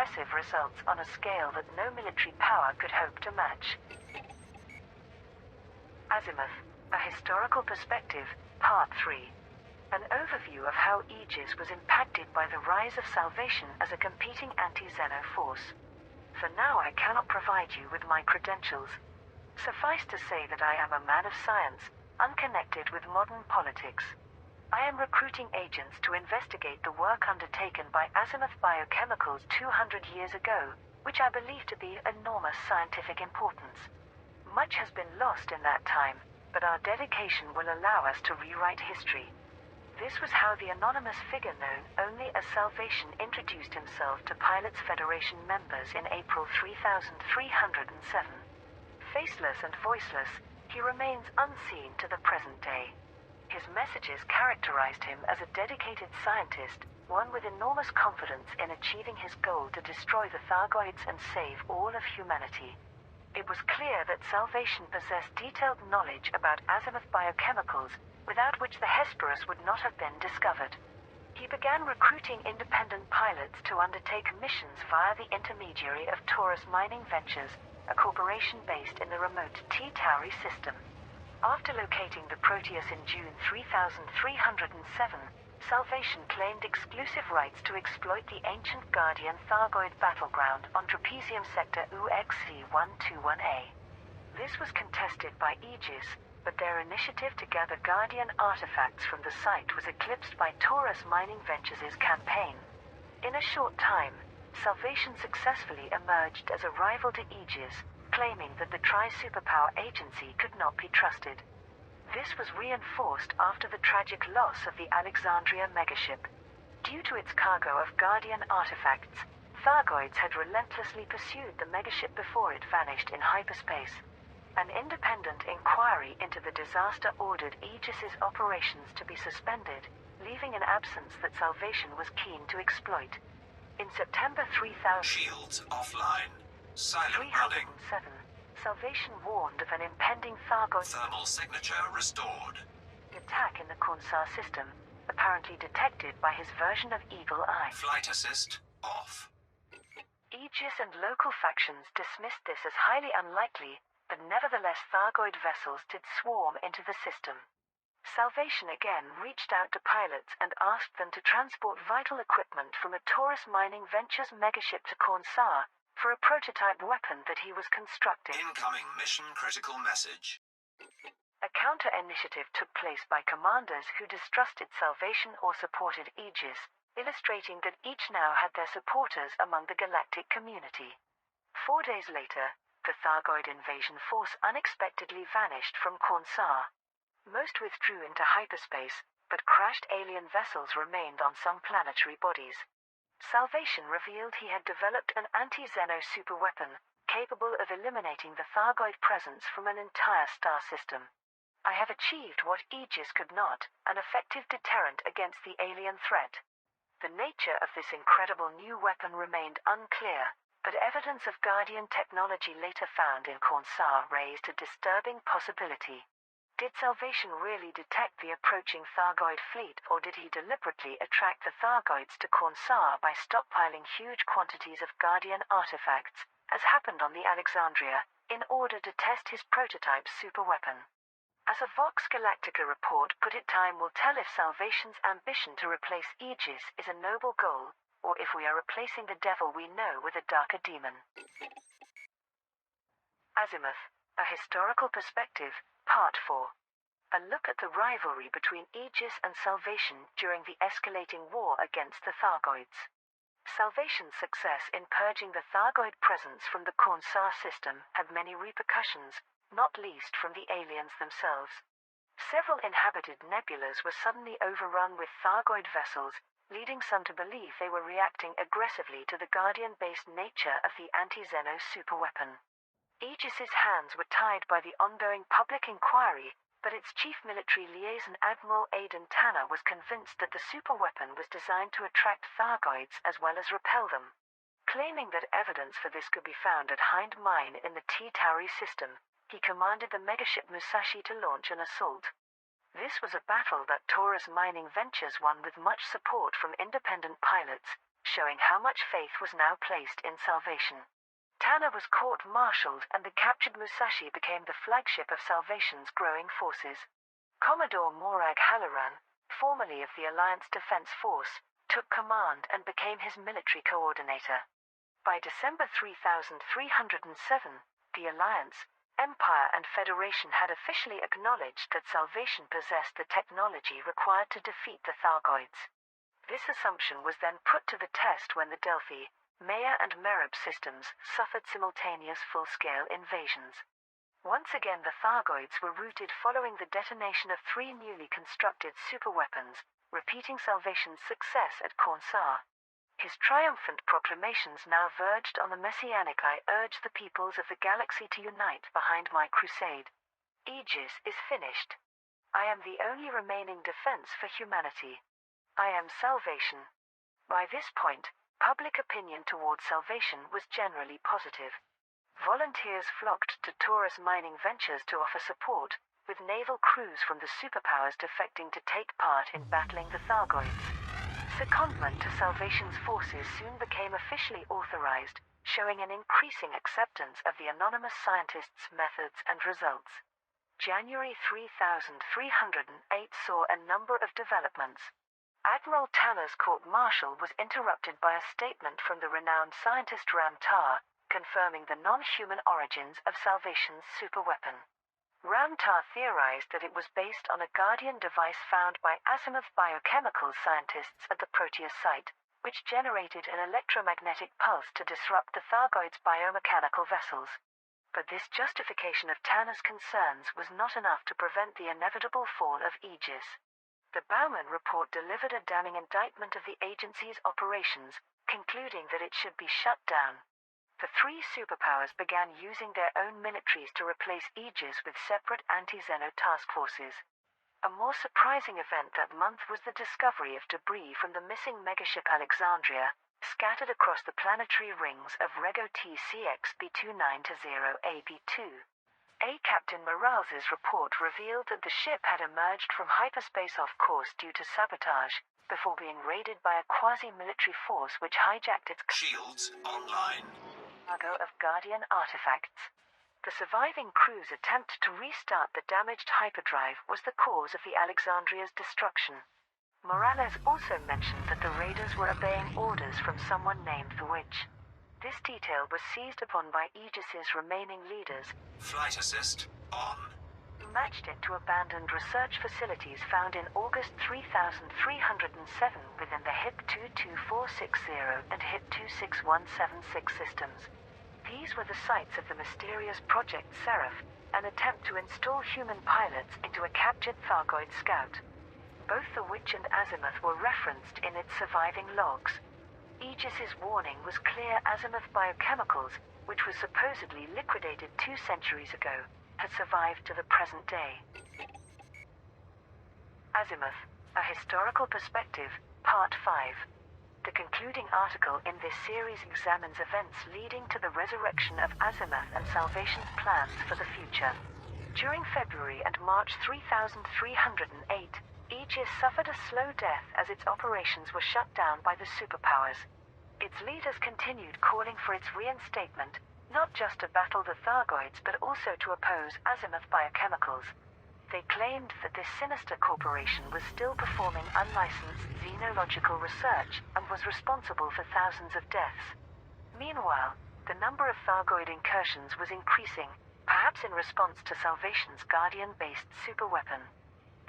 impressive results on a scale that no military power could hope to match. Azimuth, A Historical Perspective, Part 3. An overview of how Aegis was impacted by the rise of Salvation as a competing anti-Xeno force. For now I cannot provide you with my credentials. Suffice to say that I am a man of science, unconnected with modern politics. I am recruiting agents to investigate the work undertaken by Azimuth Biochemicals 200 years ago, which I believe to be of enormous scientific importance. Much has been lost in that time, but our dedication will allow us to rewrite history. This was how the anonymous figure known only as Salvation introduced himself to Pilots Federation members in April 3307. Faceless and voiceless, he remains unseen to the present day. His messages characterized him as a dedicated scientist, one with enormous confidence in achieving his goal to destroy the Thargoids and save all of humanity. It was clear that Salvation possessed detailed knowledge about Azimuth Biochemicals, without which the Hesperus would not have been discovered. He began recruiting independent pilots to undertake missions via the intermediary of Taurus Mining Ventures, a corporation based in the remote T-Tauri system. After locating the Proteus in June 3307, Salvation claimed exclusive rights to exploit the ancient Guardian Thargoid battleground on Trapezium Sector UXC-121A. This was contested by Aegis, but their initiative to gather Guardian artifacts from the site was eclipsed by Taurus Mining Ventures' campaign. In a short time, Salvation successfully emerged as a rival to Aegis, claiming that the Tri-Superpower Agency could not be trusted. This was reinforced after the tragic loss of the Alexandria megaship. Due to its cargo of Guardian artifacts, Thargoids had relentlessly pursued the megaship before it vanished in hyperspace. An independent inquiry into the disaster ordered Aegis's operations to be suspended, leaving an absence that Salvation was keen to exploit. In September 3000... Shields offline. Silent running. Salvation warned of an impending Thargoid Thermal signature restored. attack in the Khonsar system, apparently detected by his version of Eagle Eye. Flight assist off. Aegis and local factions dismissed this as highly unlikely, but nevertheless Thargoid vessels did swarm into the system. Salvation again reached out to pilots and asked them to transport vital equipment from a Taurus Mining Ventures megaship to Khonsar for a prototype weapon that he was constructing. Incoming mission-critical message. A counter-initiative took place by commanders who distrusted Salvation or supported Aegis, illustrating that each now had their supporters among the galactic community. 4 days later, the Thargoid invasion force unexpectedly vanished from Khonsar. Most withdrew into hyperspace, but crashed alien vessels remained on some planetary bodies. Salvation revealed he had developed an anti-Xeno superweapon, capable of eliminating the Thargoid presence from an entire star system. I have achieved what Aegis could not, an effective deterrent against the alien threat. The nature of this incredible new weapon remained unclear, but evidence of Guardian technology later found in Khonsar raised a disturbing possibility. Did Salvation really detect the approaching Thargoid fleet, or did he deliberately attract the Thargoids to Khonsar by stockpiling huge quantities of Guardian artifacts, as happened on the Alexandria, in order to test his prototype superweapon? As a Vox Galactica report put it, time will tell if Salvation's ambition to replace Aegis is a noble goal, or if we are replacing the devil we know with a darker demon. Azimuth, A Historical Perspective, Part 4. A look at the rivalry between Aegis and Salvation during the escalating war against the Thargoids. Salvation's success in purging the Thargoid presence from the Khonsar system had many repercussions, not least from the aliens themselves. Several inhabited nebulas were suddenly overrun with Thargoid vessels, leading some to believe they were reacting aggressively to the Guardian-based nature of the anti-Xeno superweapon. Aegis's hands were tied by the ongoing public inquiry, but its chief military liaison Admiral Aidan Tanner was convinced that the superweapon was designed to attract Thargoids as well as repel them. Claiming that evidence for this could be found at Hind Mine in the T-Tauri system, he commanded the megaship Musashi to launch an assault. This was a battle that Taurus Mining Ventures won with much support from independent pilots, showing how much faith was now placed in Salvation. Tanner was court-martialed, and the captured Musashi became the flagship of Salvation's growing forces. Commodore Morag Halloran, formerly of the Alliance Defense Force, took command and became his military coordinator. By December 3307, the Alliance, Empire and Federation had officially acknowledged that Salvation possessed the technology required to defeat the Thargoids. This assumption was then put to the test when the Delphi, Maya and Merib systems suffered simultaneous full-scale invasions. Once again the Thargoids were routed following the detonation of 3 newly constructed superweapons, repeating Salvation's success at Cornsar. His triumphant proclamations now verged on the messianic "I urge the peoples of the galaxy to unite behind my crusade. Aegis is finished. I am the only remaining defense for humanity. I am Salvation." By this point, public opinion towards Salvation was generally positive. Volunteers flocked to Taurus Mining Ventures to offer support, with naval crews from the superpowers defecting to take part in battling the Thargoids. Secondment to Salvation's forces soon became officially authorized, showing an increasing acceptance of the anonymous scientists' methods and results. January 3308 saw a number of developments. Admiral Tanner's court-martial was interrupted by a statement from the renowned scientist Ram Tah, confirming the non-human origins of Salvation's superweapon. Ram Tah theorized that it was based on a Guardian device found by Azimuth biochemicals scientists at the Proteus site, which generated an electromagnetic pulse to disrupt the Thargoids' biomechanical vessels. But this justification of Tanner's concerns was not enough to prevent the inevitable fall of Aegis. The Baumann report delivered a damning indictment of the agency's operations, concluding that it should be shut down. The 3 superpowers began using their own militaries to replace Aegis with separate anti-Xeno task forces. A more surprising event that month was the discovery of debris from the missing megaship Alexandria, scattered across the planetary rings of Rego TCX B29-0AB2. A Captain Morales's report revealed that the ship had emerged from hyperspace off course due to sabotage, before being raided by a quasi-military force which hijacked its Shields online. cargo of Guardian artifacts. The surviving crew's attempt to restart the damaged hyperdrive was the cause of the Alexandria's destruction. Morales also mentioned that the raiders were obeying orders from someone named the Witch. This detail was seized upon by Aegis's remaining leaders, Flight assist on. who matched it to abandoned research facilities found in August 3307 within the HIP 22460 and HIP 26176 systems. These were the sites of the mysterious Project Seraph, an attempt to install human pilots into a captured Thargoid scout. Both the Witch and Azimuth were referenced in its surviving logs. Aegis's warning was clear. Azimuth biochemicals, which was supposedly liquidated 2 centuries ago, had survived to the present day. Azimuth, A Historical Perspective, Part 5. The concluding article in this series examines events leading to the resurrection of Azimuth and Salvation's plans for the future. During February and March 3308, Aegis suffered a slow death as its operations were shut down by the superpowers. Its leaders continued calling for its reinstatement, not just to battle the Thargoids but also to oppose Azimuth biochemicals. They claimed that this sinister corporation was still performing unlicensed xenological research and was responsible for thousands of deaths. Meanwhile, the number of Thargoid incursions was increasing, perhaps in response to Salvation's Guardian-based superweapon.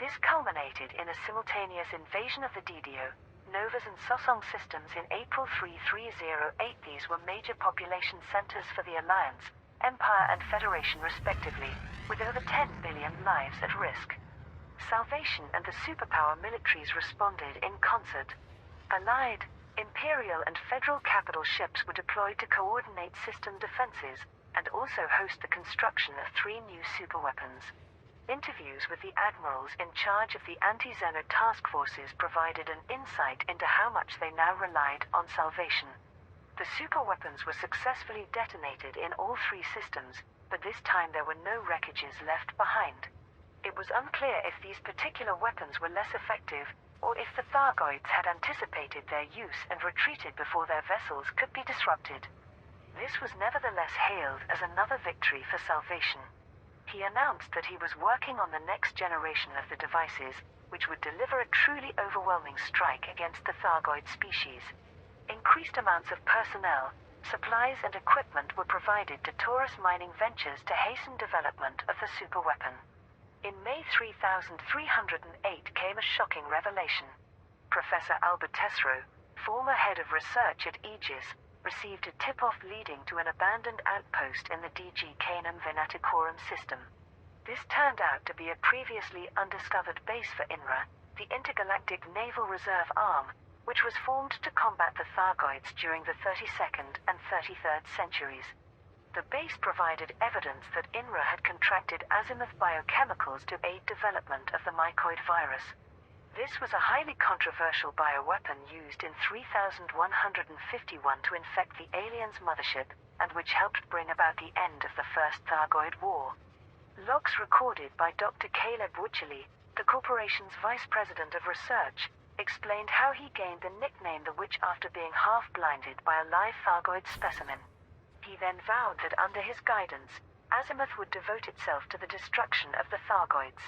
This culminated in a simultaneous invasion of the Didio, Novas and Sosong systems in April 3308. These were major population centers for the Alliance, Empire and Federation respectively, with over 10 billion lives at risk. Salvation and the superpower militaries responded in concert. Allied, Imperial and Federal capital ships were deployed to coordinate system defenses, and also host the construction of 3 new superweapons. Interviews with the admirals in charge of the anti-Xeno task forces provided an insight into how much they now relied on Salvation. The superweapons were successfully detonated in all 3 systems, but this time there were no wreckages left behind. It was unclear if these particular weapons were less effective, or if the Thargoids had anticipated their use and retreated before their vessels could be disrupted. This was nevertheless hailed as another victory for Salvation. He announced that he was working on the next generation of the devices, which would deliver a truly overwhelming strike against the Thargoid species. Increased amounts of personnel, supplies and equipment were provided to Taurus Mining Ventures to hasten development of the superweapon. In May 3308 came a shocking revelation. Professor Albert Tesreau, former head of research at Aegis, received a tip-off leading to an abandoned outpost in the DG Canum Venaticorum system. This turned out to be a previously undiscovered base for INRA, the Intergalactic Naval Reserve Arm, which was formed to combat the Thargoids during the 32nd and 33rd centuries. The base provided evidence that INRA had contracted Azimuth biochemicals to aid development of the mycoid virus. This was a highly controversial bioweapon used in 3151 to infect the aliens' mothership, and which helped bring about the end of the First Thargoid War. Logs recorded by Dr. Caleb Wycherley, the corporation's vice president of research, explained how he gained the nickname the Witch after being half-blinded by a live Thargoid specimen. He then vowed that under his guidance, Azimuth would devote itself to the destruction of the Thargoids.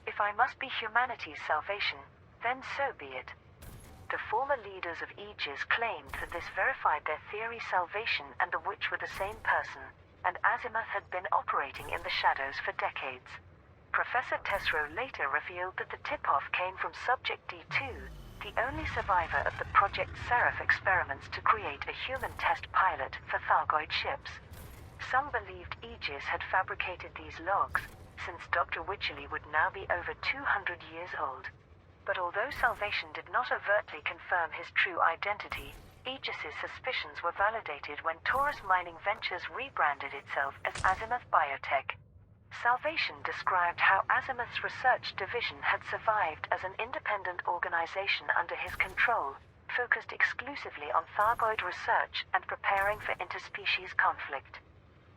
If I must be humanity's salvation, then so be it. The former leaders of Aegis claimed that this verified their theory Salvation and the Witch were the same person, and Azimuth had been operating in the shadows for decades. Professor Tesreau later revealed that the tip-off came from Subject D2, the only survivor of the Project Seraph experiments to create a human test pilot for Thargoid ships. Some believed Aegis had fabricated these logs, since Dr. Wycherley would now be over 200 years old. But although Salvation did not overtly confirm his true identity, Aegis's suspicions were validated when Taurus Mining Ventures rebranded itself as Azimuth Biotech. Salvation described how Azimuth's research division had survived as an independent organization under his control, focused exclusively on Thargoid research and preparing for interspecies conflict.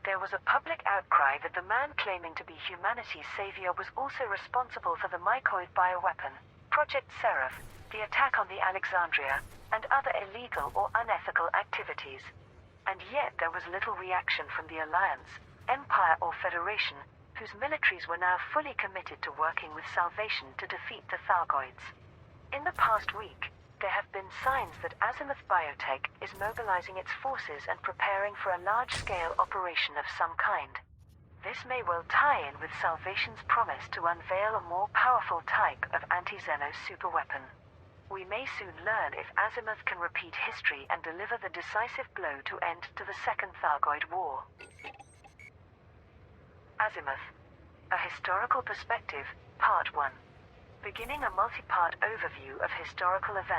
There was a public outcry that the man claiming to be humanity's savior was also responsible for the mycoid bioweapon, Project Seraph, the attack on the Alexandria, and other illegal or unethical activities. And yet there was little reaction from the Alliance, Empire or Federation, whose militaries were now fully committed to working with Salvation to defeat the Thargoids. In the past week, there have been signs that Azimuth Biotech is mobilizing its forces and preparing for a large-scale operation of some kind. This may well tie in with Salvation's promise to unveil a more powerful type of anti-Xeno superweapon. We may soon learn if Azimuth can repeat history and deliver the decisive blow to end to the Second Thargoid War. Azimuth, A Historical Perspective, Part 1. Beginning a multi-part overview of historical events.